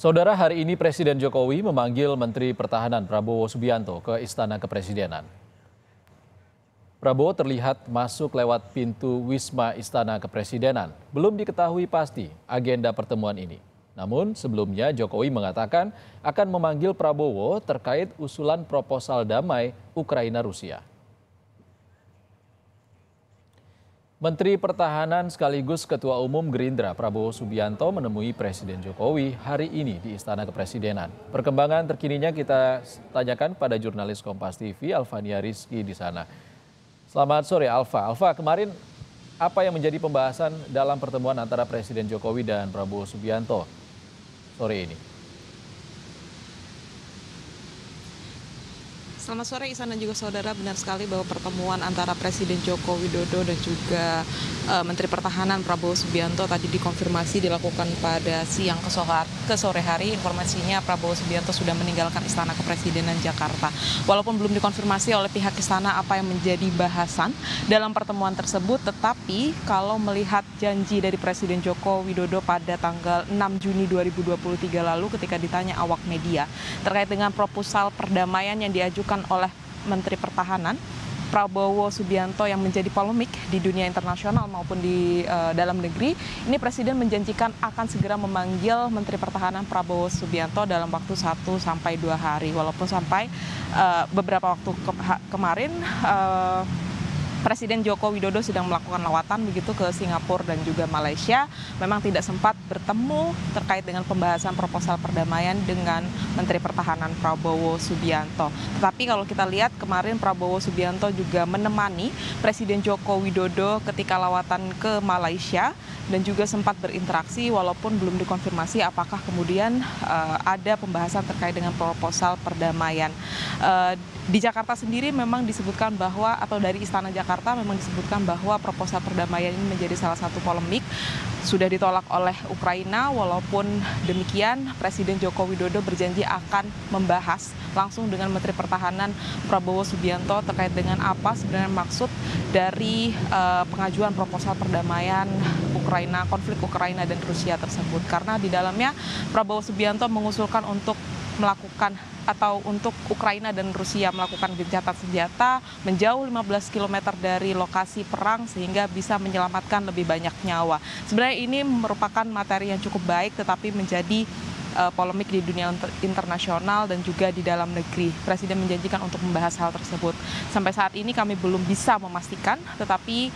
Saudara, hari ini Presiden Jokowi memanggil Menteri Pertahanan Prabowo Subianto ke Istana Kepresidenan. Prabowo terlihat masuk lewat pintu Wisma Istana Kepresidenan. Belum diketahui pasti agenda pertemuan ini. Namun sebelumnya Jokowi mengatakan akan memanggil Prabowo terkait usulan proposal damai Ukraina-Rusia. Menteri Pertahanan sekaligus Ketua Umum Gerindra Prabowo Subianto menemui Presiden Jokowi hari ini di Istana Kepresidenan. Perkembangan terkininya kita tanyakan pada jurnalis Kompas TV Alfania Rizky di sana. Selamat sore Alfa. Alfa, kemarin apa yang menjadi pembahasan dalam pertemuan antara Presiden Jokowi dan Prabowo Subianto sore ini? Selamat sore Ihsan dan juga saudara, benar sekali bahwa pertemuan antara Presiden Joko Widodo dan juga Menteri Pertahanan Prabowo Subianto tadi dikonfirmasi dilakukan pada siang ke sore hari. Informasinya Prabowo Subianto sudah meninggalkan Istana Kepresidenan Jakarta. Walaupun belum dikonfirmasi oleh pihak istana apa yang menjadi bahasan dalam pertemuan tersebut, tetapi kalau melihat janji dari Presiden Joko Widodo pada tanggal 6 Juni 2023 lalu ketika ditanya awak media terkait dengan proposal perdamaian yang diajukan oleh Menteri Pertahanan Prabowo Subianto yang menjadi polemik di dunia internasional maupun di dalam negeri, ini Presiden menjanjikan akan segera memanggil Menteri Pertahanan Prabowo Subianto dalam waktu 1-2 hari. Walaupun sampai beberapa waktu kemarin Presiden Joko Widodo sedang melakukan lawatan begitu ke Singapura dan juga Malaysia, memang tidak sempat bertemu terkait dengan pembahasan proposal perdamaian dengan Menteri Pertahanan Prabowo Subianto. Tetapi kalau kita lihat kemarin Prabowo Subianto juga menemani Presiden Joko Widodo ketika lawatan ke Malaysia dan juga sempat berinteraksi walaupun belum dikonfirmasi apakah kemudian ada pembahasan terkait dengan proposal perdamaian. Di Jakarta sendiri memang disebutkan bahwa, atau dari Istana Jakarta memang disebutkan bahwa proposal perdamaian ini menjadi salah satu polemik, sudah ditolak oleh Ukraina. Walaupun demikian, Presiden Joko Widodo berjanji akan membahas langsung dengan Menteri Pertahanan Prabowo Subianto terkait dengan apa sebenarnya maksud dari pengajuan proposal perdamaian konflik Ukraina dan Rusia tersebut. Karena di dalamnya Prabowo Subianto mengusulkan untuk melakukan atau untuk Ukraina dan Rusia melakukan gencatan senjata menjauh 15 km dari lokasi perang sehingga bisa menyelamatkan lebih banyak nyawa. Sebenarnya ini merupakan materi yang cukup baik tetapi menjadi polemik di dunia internasional dan juga di dalam negeri. Presiden menjanjikan untuk membahas hal tersebut. Sampai saat ini kami belum bisa memastikan, tetapi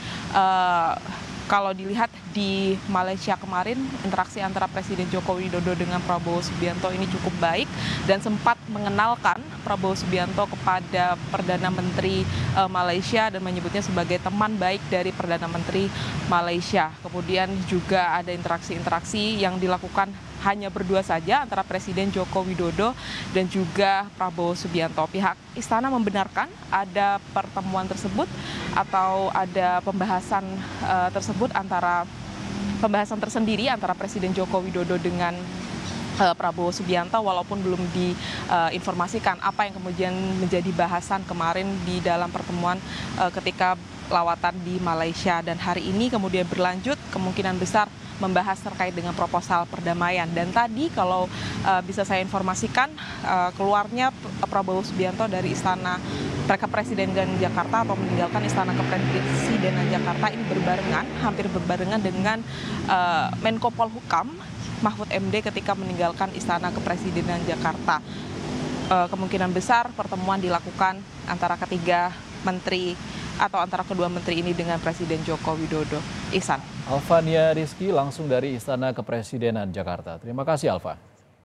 kalau dilihat di Malaysia kemarin, interaksi antara Presiden Joko Widodo dengan Prabowo Subianto ini cukup baik dan sempat mengenalkan Prabowo Subianto kepada Perdana Menteri Malaysia dan menyebutnya sebagai teman baik dari Perdana Menteri Malaysia. Kemudian juga ada interaksi-interaksi yang dilakukan hanya berdua saja antara Presiden Joko Widodo dan juga Prabowo Subianto. Pihak istana membenarkan ada pertemuan tersebut atau ada pembahasan pembahasan tersendiri antara Presiden Joko Widodo dengan Prabowo Subianto, walaupun belum diinformasikan apa yang kemudian menjadi bahasan kemarin di dalam pertemuan ketika lawatan di Malaysia. Dan hari ini kemudian berlanjut kemungkinan besar membahas terkait dengan proposal perdamaian. Dan tadi kalau bisa saya informasikan, keluarnya Prabowo Subianto dari Istana Kepresidenan Jakarta atau meninggalkan Istana Kepresidenan Jakarta ini hampir berbarengan dengan Menko Polhukam Mahfud MD ketika meninggalkan Istana Kepresidenan Jakarta. Kemungkinan besar pertemuan dilakukan antara kedua menteri ini dengan Presiden Joko Widodo. Ihsan. Alfania Rizky langsung dari Istana Kepresidenan Jakarta. Terima kasih Alfa.